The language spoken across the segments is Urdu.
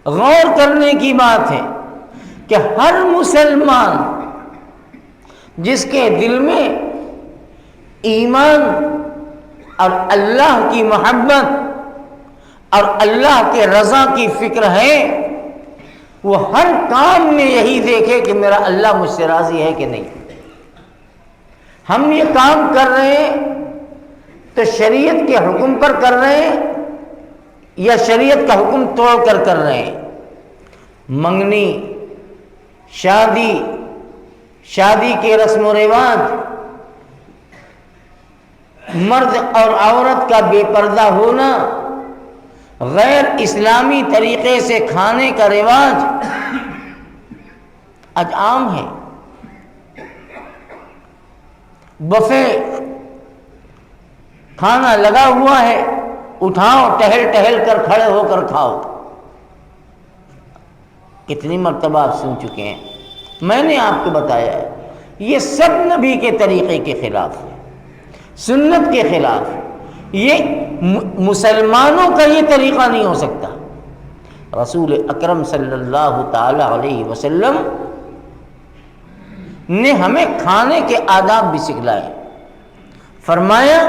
غور کرنے کی بات ہے کہ ہر مسلمان جس کے دل میں ایمان اور اللہ کی محبت اور اللہ کے رضا کی فکر ہے، وہ ہر کام میں یہی دیکھے کہ میرا اللہ مجھ سے راضی ہے کہ نہیں۔ ہم یہ کام کر رہے ہیں تو شریعت کے حکم پر کر رہے ہیں یا شریعت کا حکم توڑ کر کر رہے ہیں؟ منگنی، شادی کے رسم و رواج، مرد اور عورت کا بے پردہ ہونا، غیر اسلامی طریقے سے کھانے کا رواج آج عام ہے۔ بفے کھانا لگا ہوا ہے، اٹھاؤ، ٹہل ٹہل کر کھڑے ہو کر کھاؤ۔ کتنی مرتبہ آپ سن چکے ہیں، میں نے آپ کو بتایا ہے، یہ سب نبی کے طریقے کے خلاف ہے، سنت کے خلاف ہے۔ یہ مسلمانوں کا یہ طریقہ نہیں ہو سکتا۔ رسول اکرم صلی اللہ تعالی علیہ وسلم نے ہمیں کھانے کے آداب بھی سکھلائے۔ فرمایا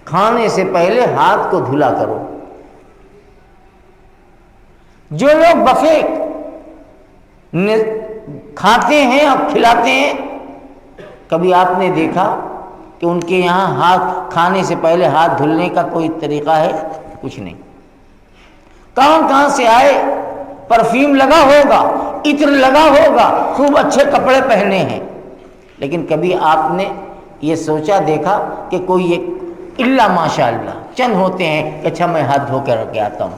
کھانے سے پہلے ہاتھ کو دھلا کرو۔ جو لوگ بفے کھاتے ہیں اور کھلاتے ہیں، کبھی آپ نے دیکھا کہ ان کے یہاں ہاتھ کھانے سے پہلے ہاتھ دھلنے کا کوئی طریقہ ہے؟ کچھ نہیں۔ کہاں سے آئے، پرفیوم لگا ہوگا، عطر لگا ہوگا، خوب اچھے کپڑے پہنے ہیں، لیکن کبھی آپ نے یہ سوچا دیکھا کہ کوئی ایک الا ماشاء اللہ چند ہوتے ہیں کہ اچھا میں ہاتھ دھو کے رکھ کے آتا ہوں؟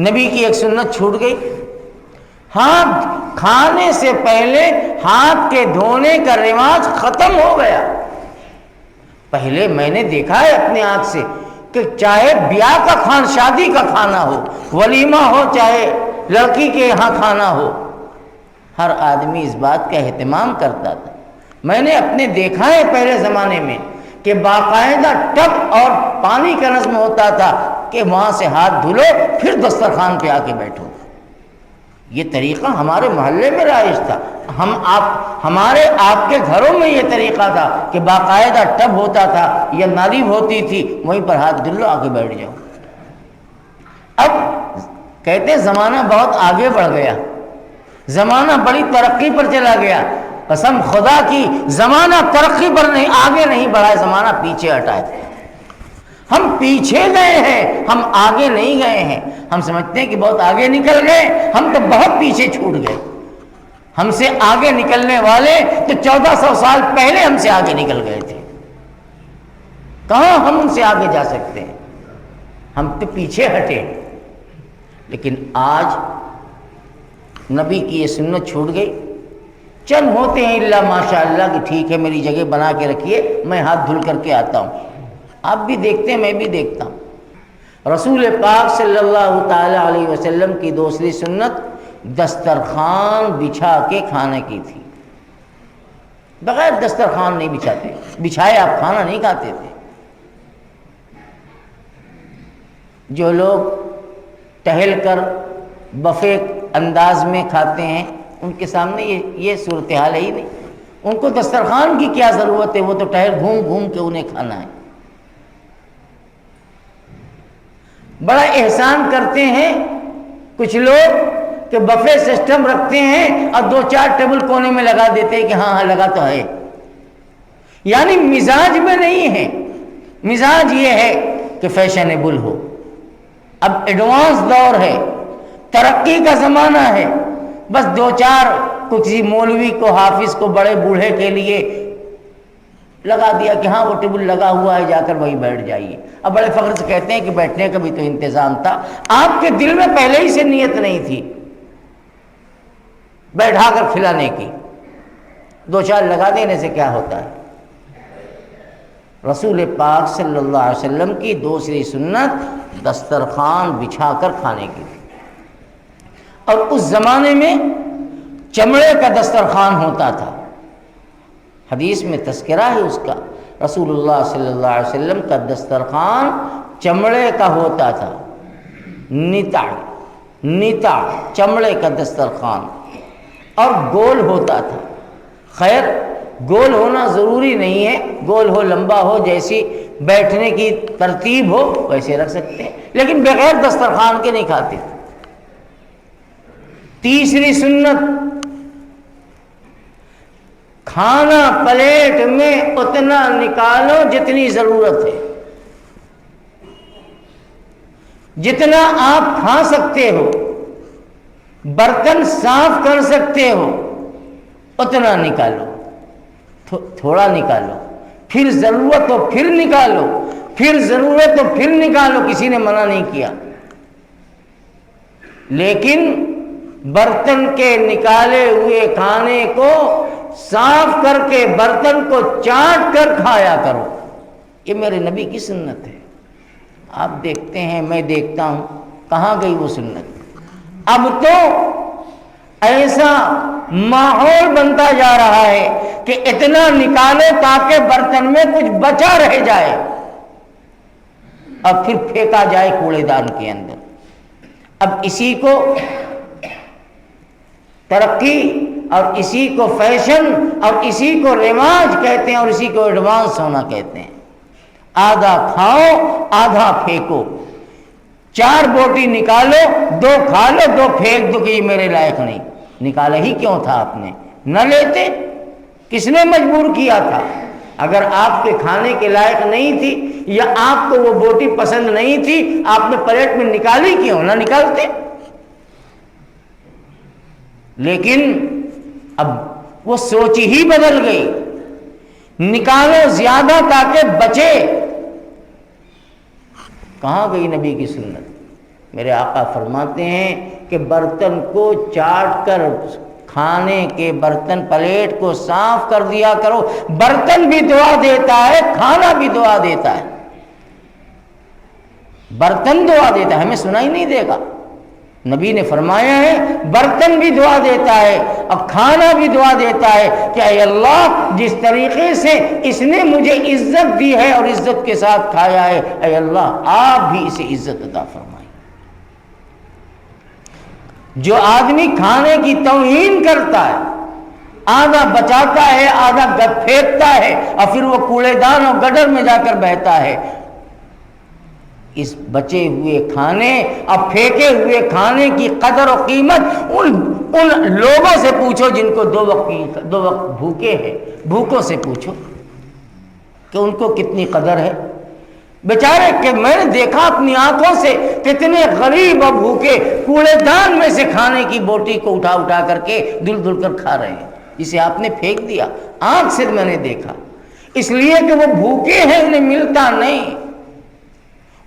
نبی کی ایک سنت چھوٹ گئی۔ ہاتھ کھانے سے پہلے ہاتھ کے دھونے کا رواج ختم ہو گیا۔ پہلے میں نے دیکھا ہے اپنے آنکھ سے کہ چاہے بیاہ کا کھانا، شادی کا کھانا ہو، ولیمہ ہو، چاہے لڑکی کے یہاں کھانا ہو، ہر آدمی اس بات کا اہتمام کرتا تھا۔ میں نے اپنے دیکھا ہے پہلے زمانے میں کہ باقاعدہ ٹب اور پانی کا نظم ہوتا تھا کہ وہاں سے ہاتھ دھلو پھر دسترخوان پہ آ کے بیٹھو۔ یہ طریقہ ہمارے محلے میں رائج تھا، ہمارے آپ کے گھروں میں یہ طریقہ تھا کہ باقاعدہ ٹب ہوتا تھا یا نالی ہوتی تھی، وہیں پر ہاتھ دھلو، آ کے بیٹھ جاؤ۔ اب کہتے ہیں زمانہ بہت آگے بڑھ گیا، زمانہ بڑی ترقی پر چلا گیا۔ قسم خدا کی زمانہ ترقی پر نہیں، آگے نہیں بڑھا ہے، زمانہ پیچھے ہٹا ہے۔ ہم پیچھے گئے ہیں، ہم آگے نہیں گئے ہیں۔ ہم سمجھتے ہیں کہ بہت آگے نکل گئے، ہم تو بہت پیچھے چھوٹ گئے۔ ہم سے آگے نکلنے والے تو 1400 سال پہلے ہم سے آگے نکل گئے تھے، کہاں ہم ان سے آگے جا سکتے ہیں؟ ہم تو پیچھے ہٹے۔ لیکن آج نبی کی یہ سنت چھوٹ گئی۔ چند ہوتے ہیں اللہ ماشاء اللہ کہ ٹھیک ہے میری جگہ بنا کے رکھیے، میں ہاتھ دھل کر کے آتا ہوں۔ آپ بھی دیکھتے ہیں، میں بھی دیکھتا ہوں۔ رسول پاک صلی اللہ تعالی علیہ وسلم کی دوسری سنت دسترخوان بچھا کے کھانے کی تھی۔ بغیر دسترخوان نہیں بچھاتے، بچھائے آپ کھانا نہیں کھاتے تھے۔ جو لوگ ٹہل کر بفے انداز میں کھاتے ہیں ان کے سامنے یہ صورتحال ہے ہی نہیں۔ ان کو دسترخوان کی کیا ضرورت ہے، وہ تو ٹہل گھوم گھوم کے انہیں کھانا ہے۔ بڑا احسان کرتے ہیں کچھ لوگ کہ بفے سسٹم رکھتے ہیں اور 2-4 ٹیبل کونے میں لگا دیتے ہیں کہ ہاں لگا تو ہے، یعنی مزاج میں نہیں ہے۔ مزاج یہ ہے کہ فیشنیبل ہو، اب ایڈوانس دور ہے، ترقی کا زمانہ ہے، بس 2-4 کسی مولوی کو، حافظ کو، بڑے بوڑھے کے لیے لگا دیا کہ ہاں وہ ٹیبل لگا ہوا ہے، جا کر وہیں بیٹھ جائیے۔ اب بڑے فخر سے کہتے ہیں کہ بیٹھنے کا بھی تو انتظام تھا۔ آپ کے دل میں پہلے ہی سے نیت نہیں تھی بیٹھا کر کھلانے کی، 2-4 لگا دینے سے کیا ہوتا ہے؟ رسول پاک صلی اللہ علیہ وسلم کی دوسری سنت دسترخوان بچھا کر کھانے کی تھی، اور اس زمانے میں چمڑے کا دسترخوان ہوتا تھا۔ حدیث میں تذکرہ ہے اس کا، رسول اللہ صلی اللہ علیہ وسلم کا دسترخوان چمڑے کا ہوتا تھا، نتع نیتا چمڑے کا دسترخوان اور گول ہوتا تھا. خیر گول ہونا ضروری نہیں ہے، گول ہو لمبا ہو، جیسی بیٹھنے کی ترتیب ہو ویسے رکھ سکتے ہیں، لیکن بغیر دسترخوان کے نہیں کھاتے. تیسری سنت، کھانا پلیٹ میں اتنا نکالو جتنی ضرورت ہے، جتنا آپ کھا سکتے ہو، برتن صاف کر سکتے ہو اتنا نکالو، تھوڑا نکالو، پھر ضرورت ہو پھر نکالو، پھر ضرورت ہو پھر نکالو، کسی نے منع نہیں کیا. لیکن برتن کے نکالے ہوئے کھانے کو صاف کر کے برتن کو چاٹ کر کھایا کرو. یہ میرے نبی کی سنت ہے. آپ دیکھتے ہیں، میں دیکھتا ہوں، کہاں گئی وہ سنت؟ اب تو ایسا ماحول بنتا جا رہا ہے کہ اتنا نکالے تاکہ برتن میں کچھ بچا رہ جائے اور پھر پھینکا جائے کوڑے دان کے اندر. اب اسی کو ترقی اور اسی کو فیشن اور اسی کو رواج کہتے ہیں اور اسی کو ایڈوانس ہونا کہتے ہیں. آدھا کھاؤ آدھا پھینکو، 4 بوٹی نکالو، 2 کھا لو 2 پھینک دو کہ یہ میرے لائق نہیں. نکالا ہی کیوں تھا آپ نے؟ نہ لیتے، کس نے مجبور کیا تھا؟ اگر آپ کے کھانے کے لائق نہیں تھی یا آپ کو وہ بوٹی پسند نہیں تھی، آپ نے پلیٹ میں نکالی کیوں؟ نہ نکالتے. لیکن اب وہ سوچ ہی بدل گئی، نکالو زیادہ تاکہ بچے. کہاں گئی نبی کی سنت؟ میرے آقا فرماتے ہیں کہ برتن کو چاٹ کر، کھانے کے برتن پلیٹ کو صاف کر دیا کرو. برتن بھی دعا دیتا ہے، کھانا بھی دعا دیتا ہے. برتن دعا دیتا ہے، ہمیں سنائی نہیں دے گا. نبی نے فرمایا ہے برتن بھی دعا دیتا ہے اور کھانا بھی دعا دیتا ہے کہ اے اللہ جس طریقے سے اس نے مجھے عزت دی ہے اور عزت کے ساتھ کھایا ہے، اے اللہ آپ بھی اسے عزت عطا فرمائیں. جو آدمی کھانے کی توہین کرتا ہے، آدھا بچاتا ہے آدھا پھینکتا ہے اور پھر وہ کوڑے دان اور گڈر میں جا کر بہتا ہے، اس بچے ہوئے کھانے اور پھینکے ہوئے کھانے کی قدر و قیمت ان لوگوں سے پوچھو جن کو 2 وقت بھوکے ہیں. بھوکوں سے پوچھو کہ ان کو کتنی قدر ہے. بیچارے کہ میں نے دیکھا اپنی آنکھوں سے کتنے غریب اور بھوکے کوڑے دان میں سے کھانے کی بوٹی کو اٹھا اٹھا کر کے دل دل کر کھا رہے ہیں، جسے آپ نے پھینک دیا. آنکھ سے میں نے دیکھا، اس لیے کہ وہ بھوکے ہیں، انہیں ملتا نہیں،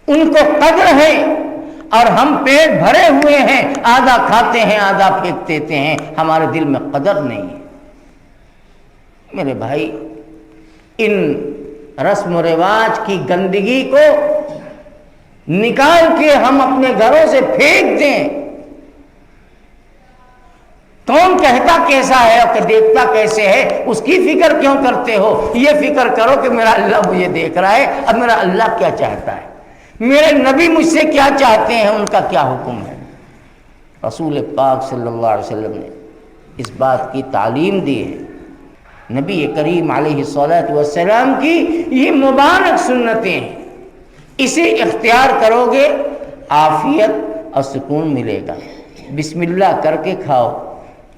ان کو قدر ہے. اور ہم پیٹ بھرے ہوئے ہیں، آدھا کھاتے ہیں آدھا پھینک دیتے ہیں، ہمارے دل میں قدر نہیں ہے. میرے بھائی، ان رسم و رواج کی گندگی کو نکال کے ہم اپنے گھروں سے پھینک دیں. کون کہتا کیسا ہے اور دیکھتا کیسے ہے، اس کی فکر کیوں کرتے ہو؟ یہ فکر کرو کہ میرا اللہ مجھے دیکھ رہا ہے، اب میرا اللہ کیا چاہتا ہے، میرے نبی مجھ سے کیا چاہتے ہیں، ان کا کیا حکم ہے. رسول پاک صلی اللہ علیہ وسلم نے اس بات کی تعلیم دی ہے. نبی کریم علیہ الصلوۃ والسلام کی یہ مبارک سنتیں ہیں، اسے اختیار کرو گے عافیت اور سکون ملے گا. بسم اللہ کر کے کھاؤ،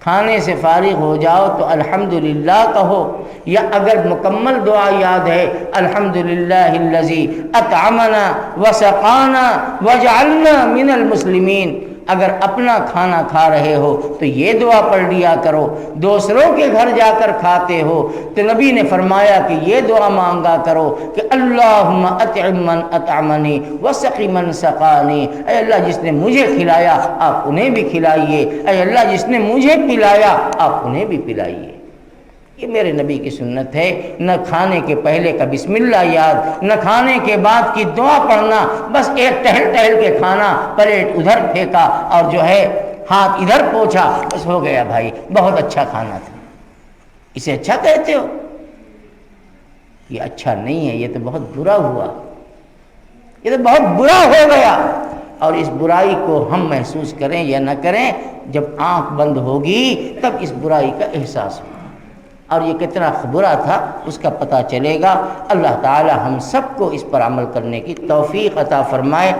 کھانے سے فارغ ہو جاؤ تو الحمدللہ کہو، یا اگر مکمل دعا یاد ہے الحمدللہ الذی اطعمنا وسقانا وجعلنا من المسلمین. اگر اپنا کھانا کھا رہے ہو تو یہ دعا پڑھ لیا کرو. دوسروں کے گھر جا کر کھاتے ہو تو نبی نے فرمایا کہ یہ دعا مانگا کرو کہ اللہم اطعم من اطعمنی وسقی من سقانی. اے اللہ جس نے مجھے کھلایا آپ انہیں بھی کھلائیے، اے اللہ جس نے مجھے پلایا آپ انہیں بھی پلائیے. یہ میرے نبی کی سنت ہے. نہ کھانے کے پہلے کا بسم اللہ یاد، نہ کھانے کے بعد کی دعا پڑھنا، بس ایک ٹہل ٹہل کے کھانا، پلیٹ ادھر پھینکا اور جو ہے ہاتھ ادھر پوچھا، بس ہو گیا بھائی بہت اچھا کھانا تھا. اسے اچھا کہتے ہو؟ یہ اچھا نہیں ہے، یہ تو بہت برا ہوا، یہ تو بہت برا ہو گیا. اور اس برائی کو ہم محسوس کریں یا نہ کریں، جب آنکھ بند ہوگی تب اس برائی کا احساس ہوگا، اور یہ کتنا برا تھا اس کا پتہ چلے گا۔ اللہ تعالی ہم سب کو اس پر عمل کرنے کی توفیق عطا فرمائے۔